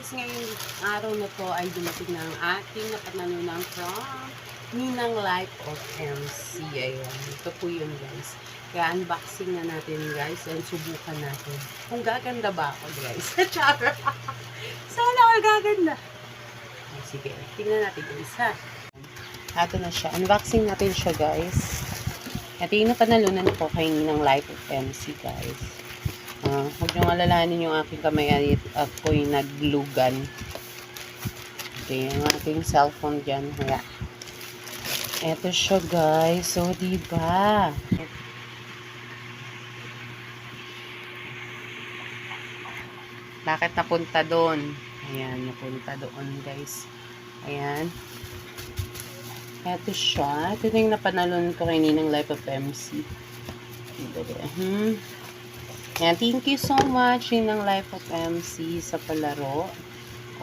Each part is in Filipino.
guys, ngayong araw na to ay dumating na ang ating napanalunan from Ninang Life of MC. Ayan, ito po yun guys. Kaya unboxing na natin guys and subukan natin. Kung gaganda ba ako guys. Char! Sana all gaganda. Ay, sige, tingnan natin guys ha. Ito na siya. Unboxing natin siya guys. Ito yung napanalunan ko kay Ninang Life of MC guys. Huwag niyong alalahanin yung aking kamay at ako'y naglugan. Okay, yung aking cellphone dyan. Kaya, eto siya guys. So, diba? Bakit napunta doon? Ayan, napunta doon guys. Ayan. Eto siya. Ito na yung napanalunan ko kay Ninang Life of MC. Ayan, thank you so much Ninang Life of MC sa palaro.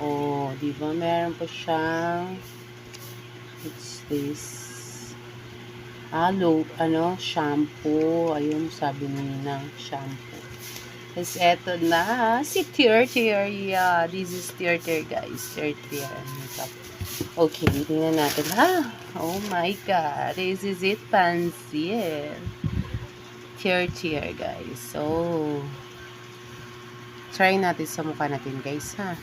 Oh, di ba? Meron po siyang what's this? Shampoo. Ayun, sabi ni Ninang, shampoo. Tapos eto na, si Tier. Yeah, this is Tier guys. Tier. Makeup. Okay, tingnan natin. Oh my God. This is it, Pansil. Tier guys. So, try natin sa mukha natin guys ha.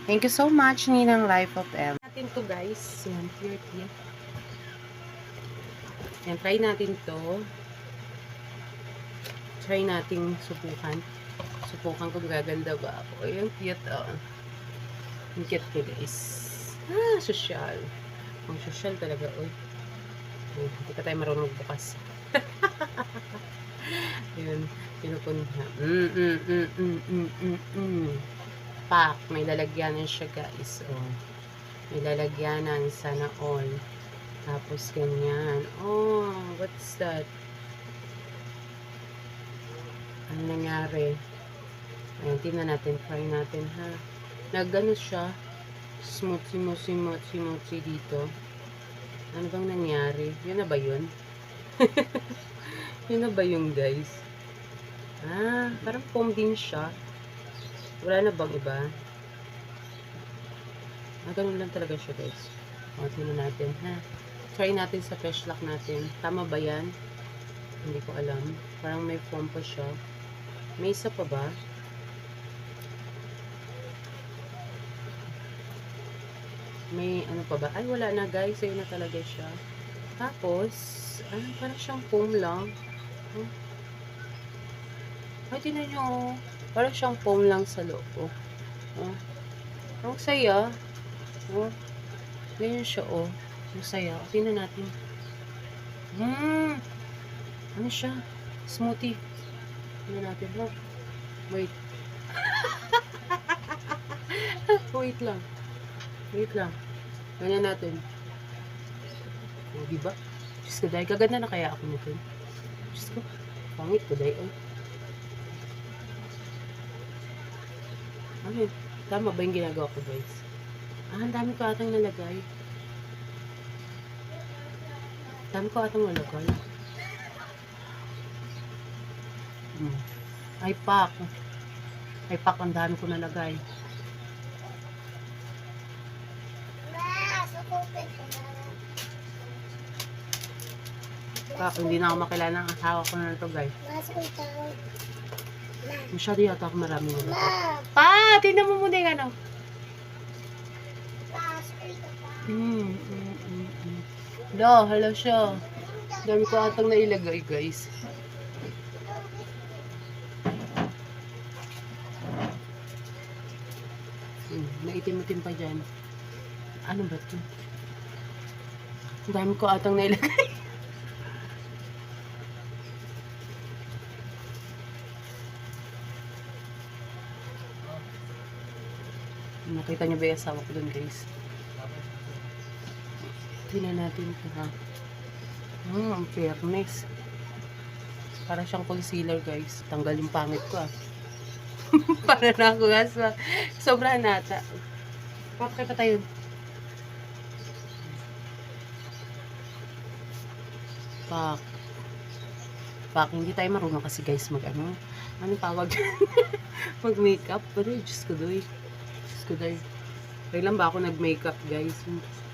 Thank you so much Ninang Life of M. Natin to guys. Yan, tier. Yan, try natin to. Try natin subukan. Subukan kung gaganda ba ako. Ayun, cute oh. Ang cute ko guys. Social. Ang social talaga. Uy. Hindi ka tayo marunong bukas. Yun, pinupunta. Pak, may lalagyanan siya guys. Oh. May lalagyanan, sana all. Tapos ganyan. Oh, what's that? Ano nangyari? Ayan, tingnan natin. Try natin ha. Nagano siya. Smoothie dito. Ano bang nangyari? Yun na ba yun? Yun na ba yung guys? Parang foam din siya. Wala na bang iba? Ganun lang talaga siya guys. Tingnan natin ha. Try natin sa fresh lock natin. Tama ba yan? Hindi ko alam. Parang may foam pa siya. May isa pa ba? May ano pa ba? Ay wala na guys. Ayun na talaga siya. Tapos, parang siyang foam lang. Ay, tinan nyo. Parang siyang foam lang sa loob. Ang saya. Ganyan siya, Ang saya. Tingnan natin. Ano siya? Smoothie. Tingnan natin. Wait. Wait lang. Ganyan natin. Diba? Diyos ko, dahil kaganda na kaya ako nito. Diyos ko, pangit ko dahil. Ano? Tama ba yung ginagawa ko guys? Ang dami ko atang nalagay. Ay pak, ang dami ko nalagay. Hindi na ako makilala ng asawa ko na ito guys. Masyado yata ako marami nila. Tingnan mo muna yung ano. Hala siya. Dami ko atang nailagay guys. Naitim-itim pa dyan. Ano ba ito? Dami ko atang nailagay. Nakita niyo ba yung asawa ko dun guys? Tingnan natin ito ha. Ang fairness. Para siyang concealer guys. Tanggal yung pangit ko Para na ako guys. Sobra nata. Pakay pa tayo. Pak. Hindi tayo marunong kasi guys mag ano tawag? Mag makeup. Pero Diyos ko doy. Diyos ko dahil. Kailan ba ako nag-makeup, guys?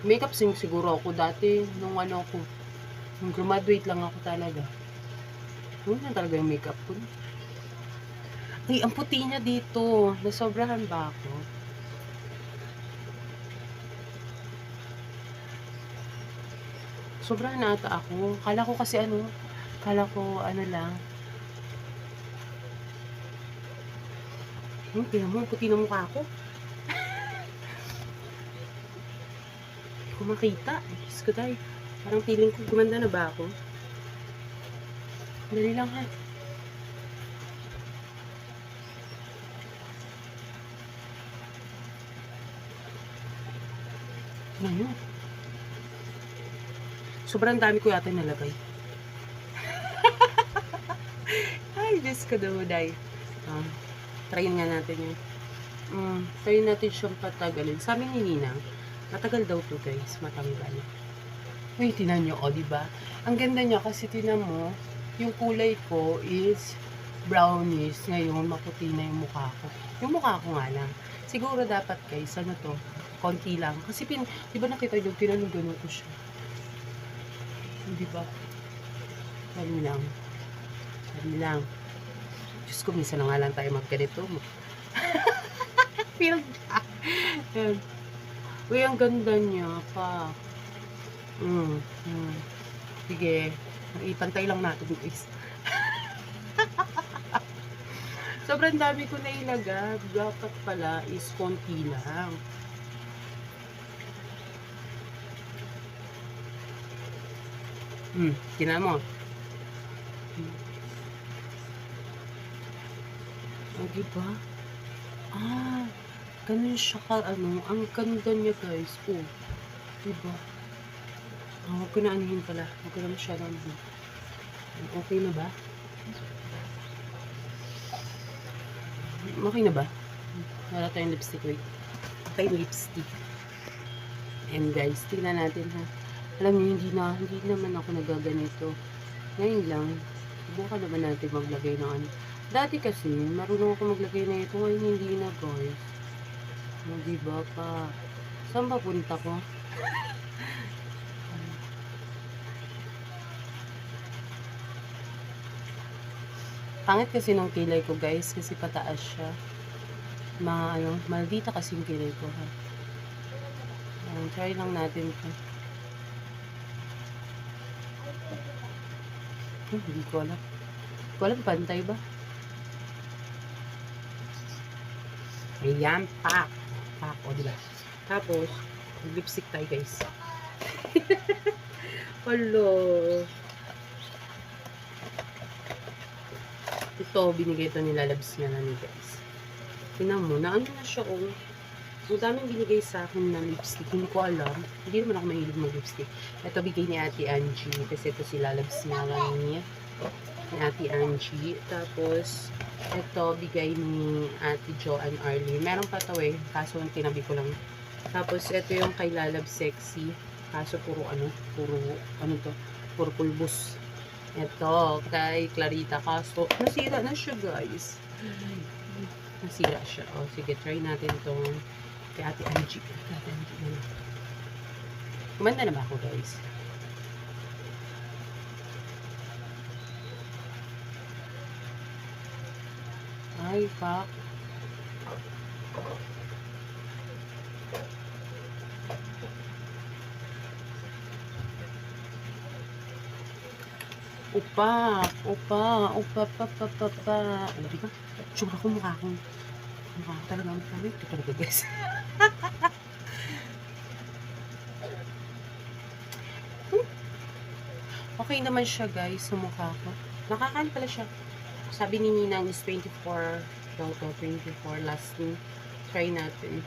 Makeup siguro ako dati, nung ano ako, nung graduate lang ako talaga. Yun na talaga yung makeup ko. Ay, ang puti niya dito. Nasobrahan ba ako? Sobrahan na ata ako. Kala ko kasi ano lang. Tingnan mo, ang puti ng mukha ko. Hindi ko makita. Diyos ko dahil. Parang feeling ko, gumanda na ba ako? Dali lang ha. Ano? Sobrang dami ko yata nalagay. Ay, Diyos ko daw, day. Try nga natin yun. Try natin siyang patagalin. Sabi ni Nina, matagal daw to guys, matanggal. Uy, tinan nyo, o, diba? Ang ganda niya kasi tinan mo, yung kulay ko is brownish. Ngayon, maputi na yung mukha ko. Yung mukha ko nga lang. Siguro dapat guys, ano to, konti lang. Kasi diba nakita nyo, pinanong-ganon ko siya. Diba? Dali lang. Dali lang. Diyos ko, minsan na nga lang tayo magganito. Feel ka. Uy, ang ganda niya pa. Sige. Ipantay lang natin guys. Sobrang dami ko na ilagay. Dapat pala is konti lang. Tingnan mo. Diba? Ganun siya ang ganda niya guys. Diba? Huwag ko na anuhin pala. Huwag ko na masyadong anuhin. Okay na ba? Okay na ba? Wala tayong lipstick. Wait. Okay, lipstick. And guys, tingnan natin ha. Alam niyo, hindi naman ako nagaganito. Ngayon lang, subukan naman natin maglagay ng ano. Dati kasi, marunong ako maglagay na ito. Ngayon hindi na guys. Diba pa? Saan ba punta ko? Pangit kasi ng kilay ko guys. Kasi pataas siya. Maldita kasi yung kilay ko ha. Try lang natin ito. Hindi ko alam. Hindi ko alam, pantay ba? Ayan, pak. O, diba? Tapos, lipstick tayo, guys. Hello. Ito, binigay ito nila labs niya na ni guys. Tingnan mo, na siya, oh. Ang daming binigay sa akin na lipstick. Hindi ko alam. Hindi naman ako mahilig mag-lipstick. Ito, bigay ni Ate Angie. Kasi ito sila labs niya ni Ate Angie. Tapos, ito, bigay ni Ate Joanne Arlie. Meron pa to eh. Kaso, tinabi ko lang. Tapos, ito yung kay Lalab Sexy. Kaso, puro pulbus. Ito, kay Clarita. Kaso, nasira na siya, guys. Nasira siya. O, sige, try natin itong kay Ate Angie. Kumanda na ba ako, guys? Ay, pak. Upa. Ano di ba? Tsura ko mukha ko talaga ang pamit. Ito talaga, guys. Okay naman siya, guys, sa mukha ko. Nakakaan pala siya. Sabi ni Ninang is 24. Daw to, 24 lasting. Try natin.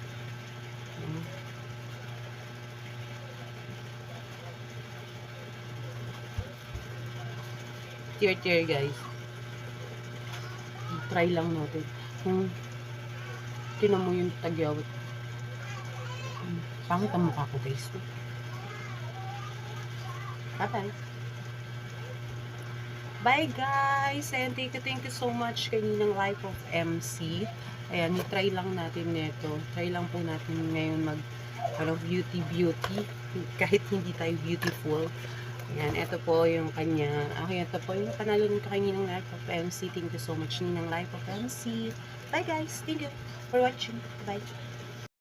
Tear, guys. Try lang natin. Tinan mo yung tagyawat. Pangit ang mukha ko, guys. Bye-bye. Bye guys! And thank you so much kay Ninang Life of MC. Ayan, try lang natin nito. Try lang po natin ngayon mag beauty. Kahit hindi tayo beautiful. Ayan, ito po yung kanya. Okay, ito po yung panalo nito kay Ninang Life of MC. Thank you so much, Ninang Life of MC. Bye guys! Thank you for watching. Bye!